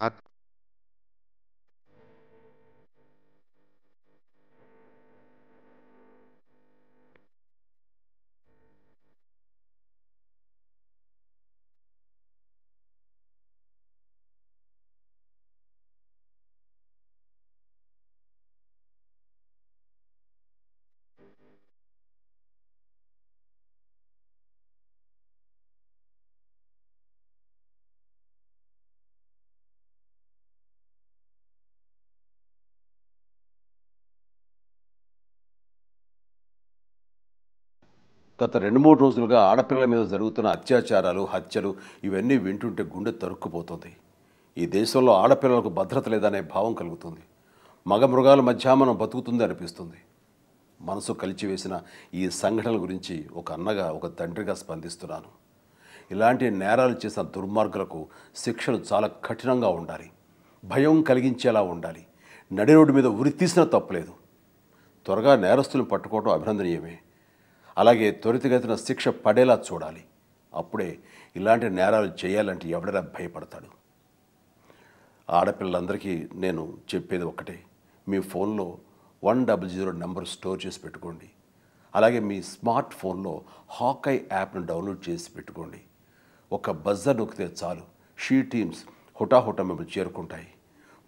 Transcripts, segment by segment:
అత్ గత 2-3 రోజులుగా ఆడపిల్లల మీద జరుగుతున్న అత్యాచారాలు, హత్యలు ఇవన్నీ వింటుంటే గుండె తరుక్కుపోతుంది. ఈ దేశంలో ఆడపిల్లలకు భద్రత లేదనే భావం కలుగుతుంది. మగ మృగాల మధ్య మనం బతుకుతుంది అనిపిస్తుంది. మనసు కలిచివేసిన ఈ సంఘటనల గురించి ఒక అన్నగా, ఒక తండ్రిగా స్పందిస్తున్నాను. ఇలాంటి నేరాలు చేసిన దుర్మార్గులకు శిక్షలు చాలా కఠినంగా ఉండాలి. భయం కలిగించేలా ఉండాలి. నడి రోడ్డు మీద ఉరి తీసినా తప్పులేదు. త్వరగా నేరస్తులను పట్టుకోవడం అభినందనీయమే. అలాగే త్వరితగతిన శిక్ష పడేలా చూడాలి. అప్పుడే ఇలాంటి నేరాలు చేయాలంటే ఎవడైనా భయపడతాడు. ఆడపిల్లలందరికీ నేను చెప్పేది ఒకటే, మీ ఫోన్లో 100 నెంబర్ స్టోర్ చేసి పెట్టుకోండి. అలాగే మీ స్మార్ట్ ఫోన్లో హాకై యాప్ను డౌన్లోడ్ చేసి పెట్టుకోండి. ఒక బజర్ నొక్కితే చాలు, షీ టీమ్స్ హుటాహుటా మిమ్మల్ని చేరుకుంటాయి.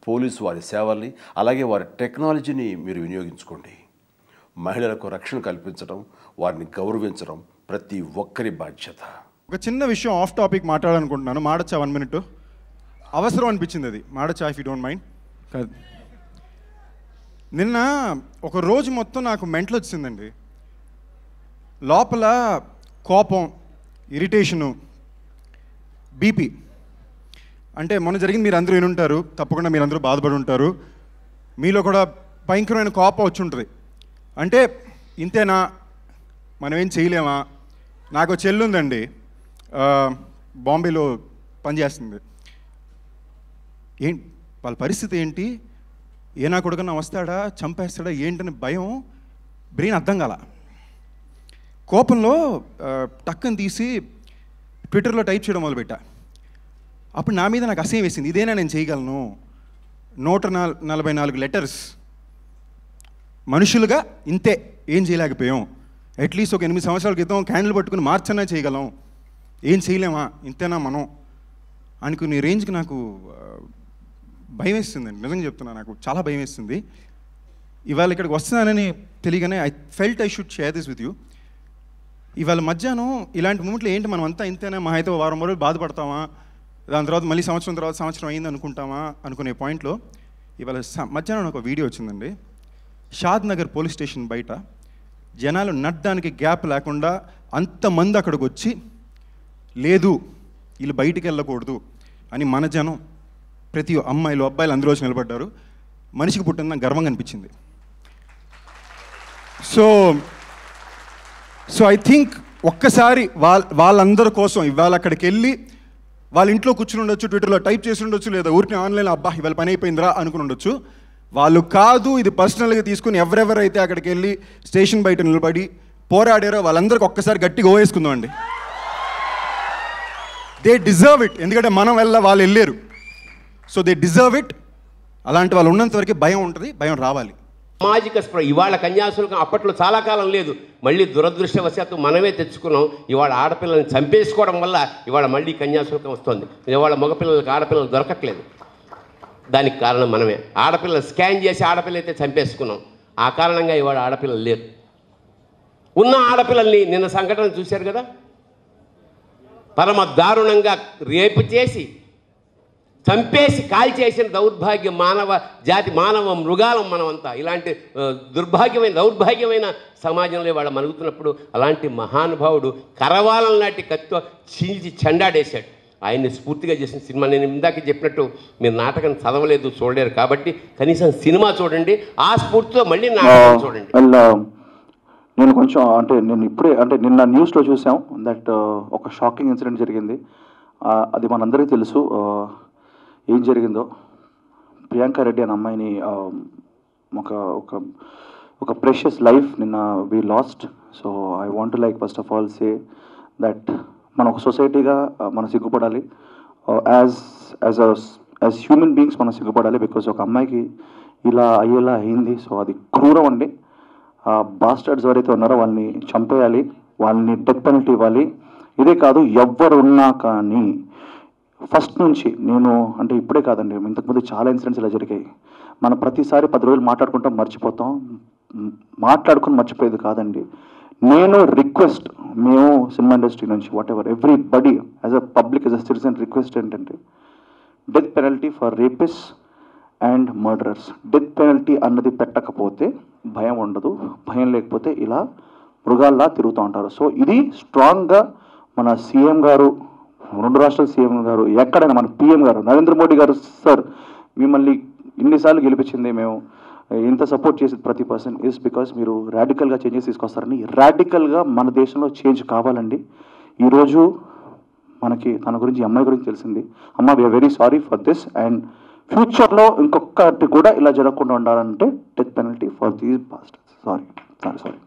పోలీసు వారి సేవల్ని, అలాగే వారి టెక్నాలజీని మీరు వినియోగించుకోండి. మహిళలకు రక్షణ కల్పించడం, వారిని గౌరవించడం ప్రతి ఒక్కరి బాధ్యత. ఒక చిన్న విషయం ఆఫ్ టాపిక్ మాట్లాడాలనుకుంటున్నాను. మాడచ్చా 1 మినిట్? అవసరం అనిపించింది అది. మాడచ్చా ఇఫ్ యూ డోంట్ మైండ్? కాదు, నిన్న ఒక రోజు మొత్తం నాకు మెంటల్ వచ్చిందండి. లోపల కోపం, ఇరిటేషను, బీపీ. అంటే మొన్న జరిగింది మీరు అందరూ వినుంటారు, తప్పకుండా మీరు అందరూ బాధపడి ఉంటారు. మీలో కూడా భయంకరమైన కోపం వచ్చి ఉంటుంది. అంటే ఇంతేనా, మనం ఏం చేయలేమా? నాకు చెల్లి ఉందండి, బాంబేలో పనిచేస్తుంది. వాళ్ళ పరిస్థితి ఏంటి, ఏ నా కొడుకన్నా వస్తాడా, చంపేస్తాడా ఏంటని భయం, బ్రెయిన్ అర్థం కాల. కోపంలో టక్కని తీసి ట్విట్టర్లో టైప్ చేయడం మొదలుపెట్టా. అప్పుడు నా మీద నాకు అసహ్యం వేసింది. ఇదేనా నేను చేయగలను? 144 లెటర్స్. మనుషులుగా ఇంతే, ఏం చేయలేకపోయాం. అట్లీస్ట్ ఒక 8 సంవత్సరాల క్రితం క్యాండిల్ పట్టుకుని మార్చన్నా చేయగలం, ఏం చేయలేమా, ఇంతేనా మనం అనుకునే రేంజ్కి నాకు భయం వేస్తుందండి. నిజంగా చెప్తున్నా, నాకు చాలా భయం వేస్తుంది. ఇవాళ ఇక్కడికి వస్తున్నానని తెలియగానే I felt I should share this with you. ఇవాళ మధ్యాహ్నం ఇలాంటి మూమెంట్లో ఏంటి, మనం అంతా ఇంతేనా, మా అయితే వారం రోజులు బాధపడతామా, దాని తర్వాత మళ్ళీ సంవత్సరం అయింది అనుకుంటామా అనుకునే పాయింట్లో ఇవాళ మధ్యాహ్నం ఒక వీడియో వచ్చిందండి. షాద్ నగర్ పోలీస్ స్టేషన్ బయట జనాలు నడ్డానికి గ్యాప్ లేకుండా అంతమంది అక్కడికి వచ్చి, లేదు వీళ్ళు బయటికి వెళ్ళకూడదు అని మన జనం, ప్రతి అమ్మాయిలు అబ్బాయిలు అందరూ వచ్చి నిలబడ్డారు. మనిషికి పుట్టిన గర్వంగా అనిపించింది. సో ఐ థింక్ ఒక్కసారి వాళ్ళందరి కోసం ఇవాళ అక్కడికి వెళ్ళి వాళ్ళ ఇంట్లో కూర్చుని ఉండొచ్చు, ట్విట్టర్లో టైప్ చేసి ఉండొచ్చు, లేదా ఊరికి ఆన్లైన్లో అబ్బా ఇవాళ పని అయిపోయిందిరా అనుకుని ఉండొచ్చు. వాళ్ళు కాదు, ఇది పర్సనల్గా తీసుకుని ఎవరెవరైతే అక్కడికి వెళ్ళి స్టేషన్ బయట నిలబడి పోరాడారో వాళ్ళందరికీ ఒక్కసారి గట్టిగా ఓవేసుకుందాం అండి. They deserve it. ఎందుకంటే మనం వాళ్ళు వెళ్ళారు, సో దే డిజర్వ్ ఇట్. అలాంటి వాళ్ళు ఉన్నంత వరకు భయం ఉంటుంది, భయం రావాలి. సామాజిక స్పృహ ఇవాళ కన్యాశుల్కం అప్పట్లో చాలా కాలం లేదు, మళ్ళీ దురదృష్టవశాత్తు మనమే తెచ్చుకున్నాం. ఇవాళ ఆడపిల్లల్ని చంపేసుకోవడం వల్ల ఇవాళ మళ్ళీ కన్యాశుల్కం వస్తుంది. ఇవాళ మగపిల్లలకి ఆడపిల్లలు దొరకట్లేదు. దానికి కారణం మనమే. ఆడపిల్లలు స్కాన్ చేసి ఆడపిల్ల అయితే చంపేసుకున్నాం. ఆ కారణంగా ఇవాళ ఆడపిల్లలు లేరు. ఉన్న ఆడపిల్లల్ని నిన్న సంఘటన చూశారు కదా, పరమ దారుణంగా రేపు చేసి చంపేసి కాల్చేసిన దౌర్భాగ్యం మానవ మృగాలం మనమంతా. ఇలాంటి దౌర్భాగ్యమైన సమాజంలో వాళ్ళ మరుగుతున్నప్పుడు అలాంటి మహానుభావుడు కరవాలం నాటి కత్తితో చీల్చి చెండాడేశాడు. ఆయన్ని స్ఫూర్తిగా చేసిన సినిమా. నేను ఇందాక చెప్పినట్టు మీరు నాటకం చదవలేదు, చూడలేరు, కాబట్టి కనీసం సినిమా చూడండి, ఆ స్ఫూర్తితో మళ్ళీ నాటకం చూడండి. నేను కొంచెం నేను ఇప్పుడే నిన్న న్యూస్లో చూసాం దట్ ఒక షాకింగ్ ఇన్సిడెంట్ జరిగింది. అది మనందరికీ తెలుసు ఏం జరిగిందో. ప్రియాంక రెడ్డి అనే అమ్మాయిని ఒక ప్రెషియస్ లైఫ్ నిన్న we lost. So I want to first of all say that మనం ఒక సొసైటీగా మనం సిగ్గుపడాలి. యాజ్ హ్యూమన్ బీయింగ్స్ మనం సిగ్గుపడాలి. బికాజ్ ఒక అమ్మాయికి ఇలా అయ్యేలా అయింది. సో అది క్రూరం అండి. బాస్టర్డ్స్ ఎవరైతే ఉన్నారో వాళ్ళని చంపేయాలి, వాళ్ళని డెత్ పెనల్టీ ఇవ్వాలి. ఇదే కాదు, ఎవ్వరున్నా కానీ ఫస్ట్ నుంచి నేను అంటే ఇప్పుడే కాదండి, ఇంతకుముందు చాలా ఇన్సిడెంట్స్ ఇలా జరిగాయి. మనం ప్రతిసారి 10 రోజులు మాట్లాడుకుంటాం, మర్చిపోతాం. మాట్లాడుకుని మర్చిపోయేది కాదండి. నేను రిక్వెస్ట్, మేము సినిమా ఇండస్ట్రీ నుంచి whatever everybody as a public as a citizen request ఏంటంటే death penalty for rapist and murderers. Death penalty అన్నది పెట్టకపోతే భయం ఉండదు, భయం లేకపోతే ఇలా మృగాల్లా తిరుగుతూ ఉంటారు. సో ఇది స్ట్రాంగ్గా మన సీఎం గారు, 2 రాష్ట్రాల సీఎం గారు, ఎక్కడైనా మన పిఎం గారు నరేంద్ర మోడీ గారు, సార్ మిమ్మల్ని ఇన్నిసార్లు గెలిపించింది మేము, ఇంత సపోర్ట్ చేసేది ప్రతి పర్సన్ ఇస్ బికాస్ మీరు రాడికల్గా చేంజెస్ తీసుకొస్తారని. రాడికల్గా మన దేశంలో చేంజ్ కావాలండి. ఈరోజు మనకి తన గురించి, అమ్మాయి గురించి తెలిసింది. అమ్మ, we are very sorry for this and ఫ్యూచర్లో ఇంకొకటి కూడా ఇలా జరగకుండా ఉండాలంటే death penalty for these bastards. Sorry.